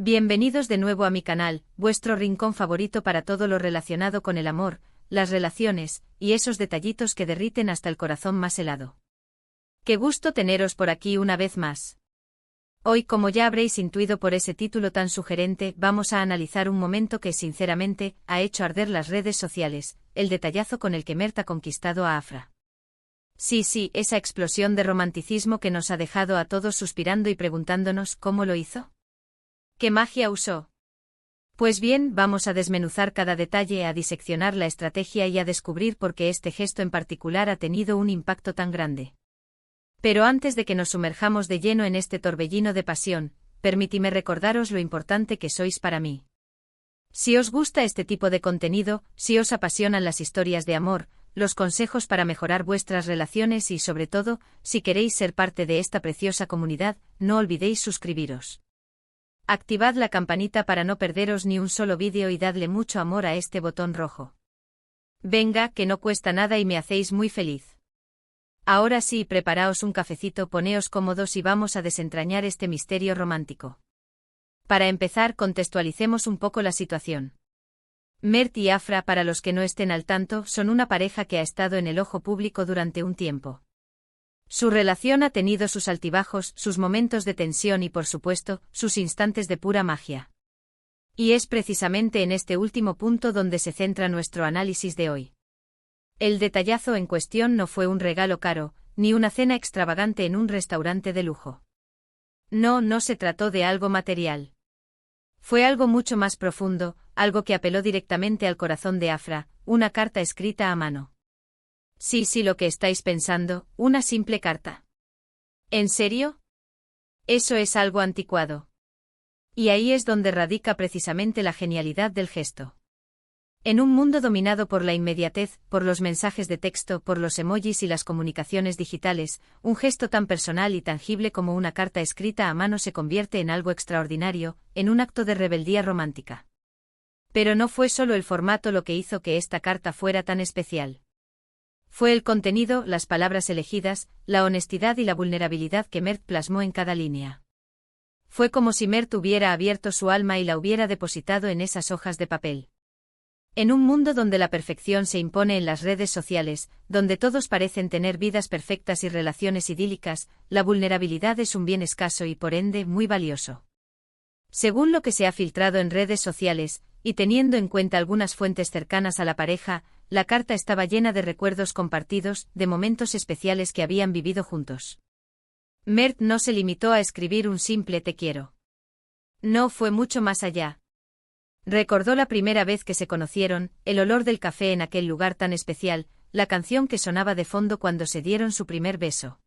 Bienvenidos de nuevo a mi canal, vuestro rincón favorito para todo lo relacionado con el amor, las relaciones, y esos detallitos que derriten hasta el corazón más helado. Qué gusto teneros por aquí una vez más. Hoy, como ya habréis intuido por ese título tan sugerente, vamos a analizar un momento que, sinceramente, ha hecho arder las redes sociales, el detallazo con el que Mert ha conquistado a Afra. Sí, esa explosión de romanticismo que nos ha dejado a todos suspirando y preguntándonos cómo lo hizo. ¿Qué magia usó? Pues bien, vamos a desmenuzar cada detalle, a diseccionar la estrategia y a descubrir por qué este gesto en particular ha tenido un impacto tan grande. Pero antes de que nos sumerjamos de lleno en este torbellino de pasión, permitidme recordaros lo importante que sois para mí. Si os gusta este tipo de contenido, si os apasionan las historias de amor, los consejos para mejorar vuestras relaciones y, sobre todo, si queréis ser parte de esta preciosa comunidad, no olvidéis suscribiros. Activad la campanita para no perderos ni un solo vídeo y dadle mucho amor a este botón rojo. Venga, que no cuesta nada y me hacéis muy feliz. Ahora sí, preparaos un cafecito, poneos cómodos y vamos a desentrañar este misterio romántico. Para empezar, contextualicemos un poco la situación. Mert y Afra, para los que no estén al tanto, son una pareja que ha estado en el ojo público durante un tiempo. Su relación ha tenido sus altibajos, sus momentos de tensión y, por supuesto, sus instantes de pura magia. Y es precisamente en este último punto donde se centra nuestro análisis de hoy. El detallazo en cuestión no fue un regalo caro, ni una cena extravagante en un restaurante de lujo. No se trató de algo material. Fue algo mucho más profundo, algo que apeló directamente al corazón de Afra, una carta escrita a mano. Sí, lo que estáis pensando, una simple carta. ¿En serio? Eso es algo anticuado. Y ahí es donde radica precisamente la genialidad del gesto. En un mundo dominado por la inmediatez, por los mensajes de texto, por los emojis y las comunicaciones digitales, un gesto tan personal y tangible como una carta escrita a mano se convierte en algo extraordinario, en un acto de rebeldía romántica. Pero no fue solo el formato lo que hizo que esta carta fuera tan especial. Fue el contenido, las palabras elegidas, la honestidad y la vulnerabilidad que Mert plasmó en cada línea. Fue como si Mert hubiera abierto su alma y la hubiera depositado en esas hojas de papel. En un mundo donde la perfección se impone en las redes sociales, donde todos parecen tener vidas perfectas y relaciones idílicas, la vulnerabilidad es un bien escaso y, por ende, muy valioso. Según lo que se ha filtrado en redes sociales, y teniendo en cuenta algunas fuentes cercanas a la pareja, la carta estaba llena de recuerdos compartidos, de momentos especiales que habían vivido juntos. Mert no se limitó a escribir un simple "te quiero". No, fue mucho más allá. Recordó la primera vez que se conocieron, el olor del café en aquel lugar tan especial, la canción que sonaba de fondo cuando se dieron su primer beso.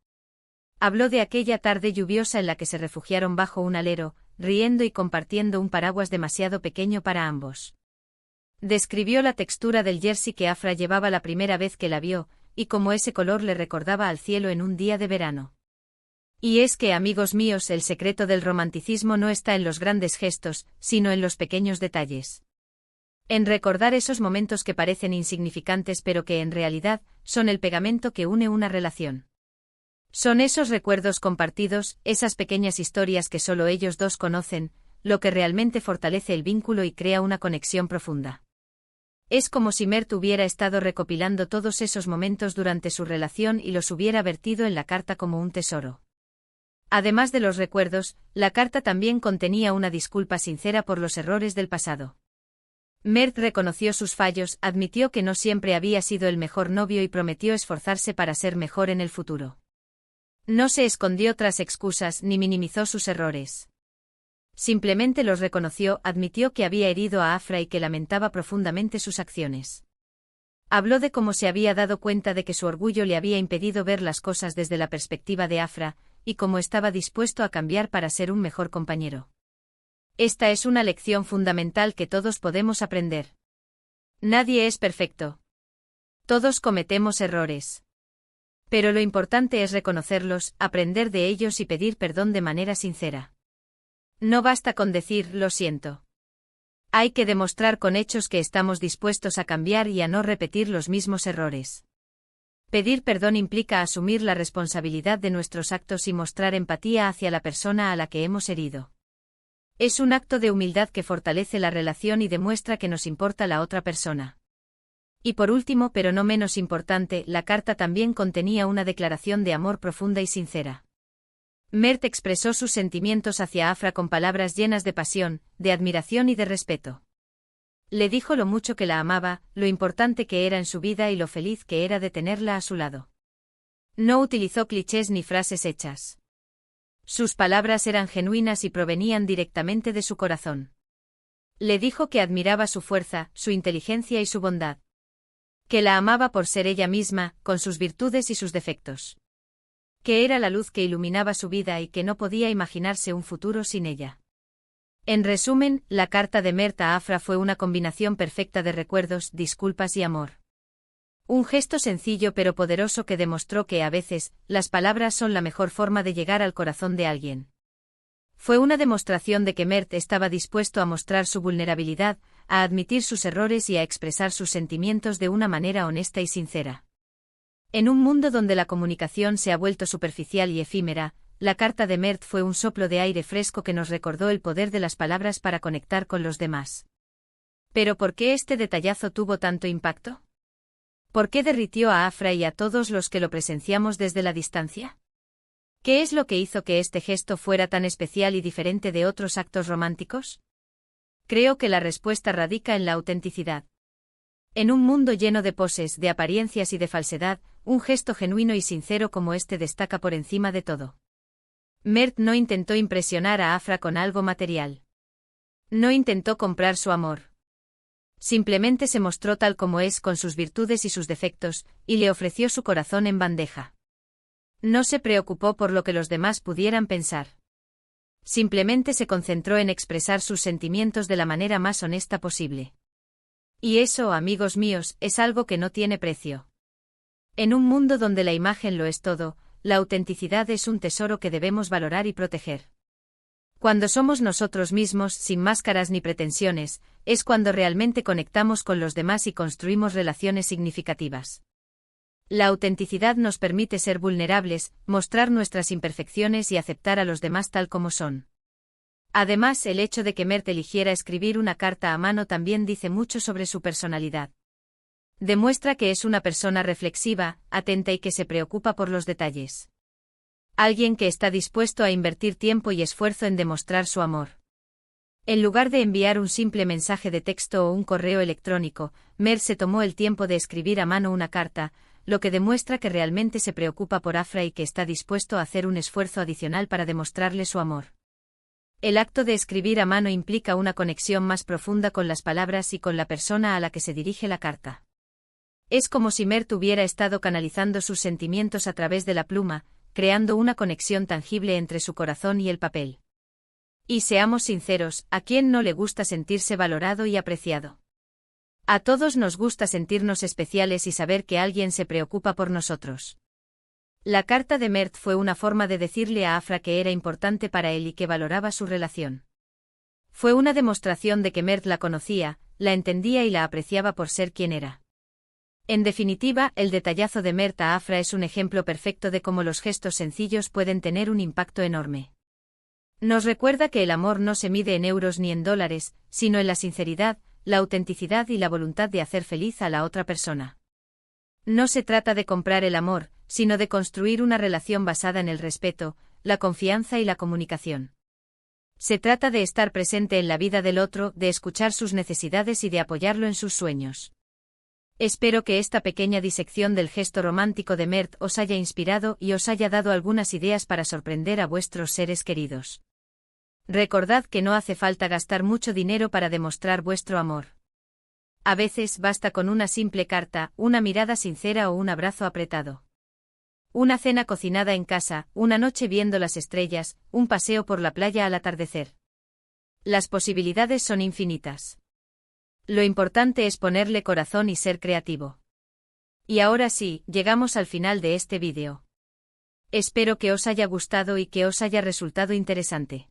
Habló de aquella tarde lluviosa en la que se refugiaron bajo un alero, riendo y compartiendo un paraguas demasiado pequeño para ambos. Describió la textura del jersey que Afra llevaba la primera vez que la vio, y cómo ese color le recordaba al cielo en un día de verano. Y es que, amigos míos, el secreto del romanticismo no está en los grandes gestos, sino en los pequeños detalles. En recordar esos momentos que parecen insignificantes pero que en realidad son el pegamento que une una relación. Son esos recuerdos compartidos, esas pequeñas historias que solo ellos dos conocen, lo que realmente fortalece el vínculo y crea una conexión profunda. Es como si Mert hubiera estado recopilando todos esos momentos durante su relación y los hubiera vertido en la carta como un tesoro. Además de los recuerdos, la carta también contenía una disculpa sincera por los errores del pasado. Mert reconoció sus fallos, admitió que no siempre había sido el mejor novio y prometió esforzarse para ser mejor en el futuro. No se escondió tras excusas ni minimizó sus errores. Simplemente los reconoció, admitió que había herido a Afra y que lamentaba profundamente sus acciones. Habló de cómo se había dado cuenta de que su orgullo le había impedido ver las cosas desde la perspectiva de Afra, y cómo estaba dispuesto a cambiar para ser un mejor compañero. Esta es una lección fundamental que todos podemos aprender. Nadie es perfecto. Todos cometemos errores. Pero lo importante es reconocerlos, aprender de ellos y pedir perdón de manera sincera. No basta con decir "lo siento". Hay que demostrar con hechos que estamos dispuestos a cambiar y a no repetir los mismos errores. Pedir perdón implica asumir la responsabilidad de nuestros actos y mostrar empatía hacia la persona a la que hemos herido. Es un acto de humildad que fortalece la relación y demuestra que nos importa la otra persona. Y por último, pero no menos importante, la carta también contenía una declaración de amor profunda y sincera. Mert expresó sus sentimientos hacia Afra con palabras llenas de pasión, de admiración y de respeto. Le dijo lo mucho que la amaba, lo importante que era en su vida y lo feliz que era de tenerla a su lado. No utilizó clichés ni frases hechas. Sus palabras eran genuinas y provenían directamente de su corazón. Le dijo que admiraba su fuerza, su inteligencia y su bondad. Que la amaba por ser ella misma, con sus virtudes y sus defectos. Que era la luz que iluminaba su vida y que no podía imaginarse un futuro sin ella. En resumen, la carta de Mert a Afra fue una combinación perfecta de recuerdos, disculpas y amor. Un gesto sencillo pero poderoso que demostró que a veces, las palabras son la mejor forma de llegar al corazón de alguien. Fue una demostración de que Mert estaba dispuesto a mostrar su vulnerabilidad, a admitir sus errores y a expresar sus sentimientos de una manera honesta y sincera. En un mundo donde la comunicación se ha vuelto superficial y efímera, la carta de Mert fue un soplo de aire fresco que nos recordó el poder de las palabras para conectar con los demás. ¿Pero por qué este detallazo tuvo tanto impacto? ¿Por qué derritió a Afra y a todos los que lo presenciamos desde la distancia? ¿Qué es lo que hizo que este gesto fuera tan especial y diferente de otros actos románticos? Creo que la respuesta radica en la autenticidad. En un mundo lleno de poses, de apariencias y de falsedad, un gesto genuino y sincero como este destaca por encima de todo. Mert no intentó impresionar a Afra con algo material. No intentó comprar su amor. Simplemente se mostró tal como es con sus virtudes y sus defectos, y le ofreció su corazón en bandeja. No se preocupó por lo que los demás pudieran pensar. Simplemente se concentró en expresar sus sentimientos de la manera más honesta posible. Y eso, amigos míos, es algo que no tiene precio. En un mundo donde la imagen lo es todo, la autenticidad es un tesoro que debemos valorar y proteger. Cuando somos nosotros mismos, sin máscaras ni pretensiones, es cuando realmente conectamos con los demás y construimos relaciones significativas. La autenticidad nos permite ser vulnerables, mostrar nuestras imperfecciones y aceptar a los demás tal como son. Además, el hecho de que Mert eligiera escribir una carta a mano también dice mucho sobre su personalidad. Demuestra que es una persona reflexiva, atenta y que se preocupa por los detalles. Alguien que está dispuesto a invertir tiempo y esfuerzo en demostrar su amor. En lugar de enviar un simple mensaje de texto o un correo electrónico, Mert se tomó el tiempo de escribir a mano una carta, lo que demuestra que realmente se preocupa por Afra y que está dispuesto a hacer un esfuerzo adicional para demostrarle su amor. El acto de escribir a mano implica una conexión más profunda con las palabras y con la persona a la que se dirige la carta. Es como si Mert hubiera estado canalizando sus sentimientos a través de la pluma, creando una conexión tangible entre su corazón y el papel. Y seamos sinceros, ¿a quién no le gusta sentirse valorado y apreciado? A todos nos gusta sentirnos especiales y saber que alguien se preocupa por nosotros. La carta de Mert fue una forma de decirle a Afra que era importante para él y que valoraba su relación. Fue una demostración de que Mert la conocía, la entendía y la apreciaba por ser quien era. En definitiva, el detallazo de Mert a Afra es un ejemplo perfecto de cómo los gestos sencillos pueden tener un impacto enorme. Nos recuerda que el amor no se mide en euros ni en dólares, sino en la sinceridad, la autenticidad y la voluntad de hacer feliz a la otra persona. No se trata de comprar el amor, sino de construir una relación basada en el respeto, la confianza y la comunicación. Se trata de estar presente en la vida del otro, de escuchar sus necesidades y de apoyarlo en sus sueños. Espero que esta pequeña disección del gesto romántico de Mert os haya inspirado y os haya dado algunas ideas para sorprender a vuestros seres queridos. Recordad que no hace falta gastar mucho dinero para demostrar vuestro amor. A veces basta con una simple carta, una mirada sincera o un abrazo apretado. Una cena cocinada en casa, una noche viendo las estrellas, un paseo por la playa al atardecer. Las posibilidades son infinitas. Lo importante es ponerle corazón y ser creativo. Y ahora sí, llegamos al final de este vídeo. Espero que os haya gustado y que os haya resultado interesante.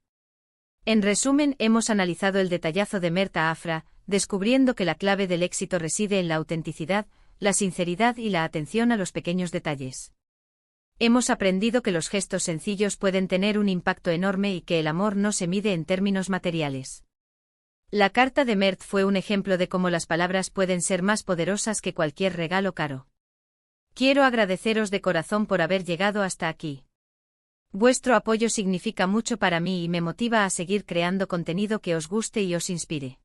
En resumen, hemos analizado el detallazo de Mert a Afra, descubriendo que la clave del éxito reside en la autenticidad, la sinceridad y la atención a los pequeños detalles. Hemos aprendido que los gestos sencillos pueden tener un impacto enorme y que el amor no se mide en términos materiales. La carta de Mert fue un ejemplo de cómo las palabras pueden ser más poderosas que cualquier regalo caro. Quiero agradeceros de corazón por haber llegado hasta aquí. Vuestro apoyo significa mucho para mí y me motiva a seguir creando contenido que os guste y os inspire.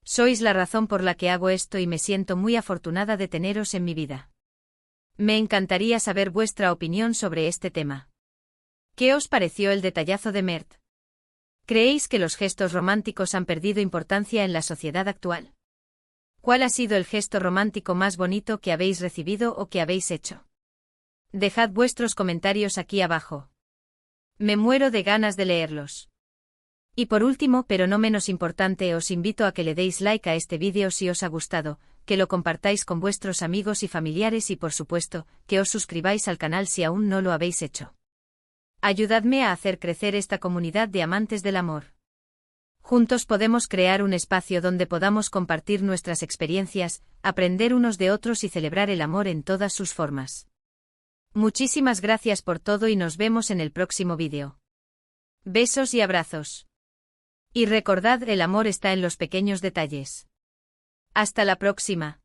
Sois la razón por la que hago esto y me siento muy afortunada de teneros en mi vida. Me encantaría saber vuestra opinión sobre este tema. ¿Qué os pareció el detallazo de Mert? ¿Creéis que los gestos románticos han perdido importancia en la sociedad actual? ¿Cuál ha sido el gesto romántico más bonito que habéis recibido o que habéis hecho? Dejad vuestros comentarios aquí abajo. Me muero de ganas de leerlos. Y por último, pero no menos importante, os invito a que le deis like a este vídeo si os ha gustado, que lo compartáis con vuestros amigos y familiares y por supuesto, que os suscribáis al canal si aún no lo habéis hecho. Ayudadme a hacer crecer esta comunidad de amantes del amor. Juntos podemos crear un espacio donde podamos compartir nuestras experiencias, aprender unos de otros y celebrar el amor en todas sus formas. Muchísimas gracias por todo y nos vemos en el próximo vídeo. Besos y abrazos. Y recordad, el amor está en los pequeños detalles. Hasta la próxima.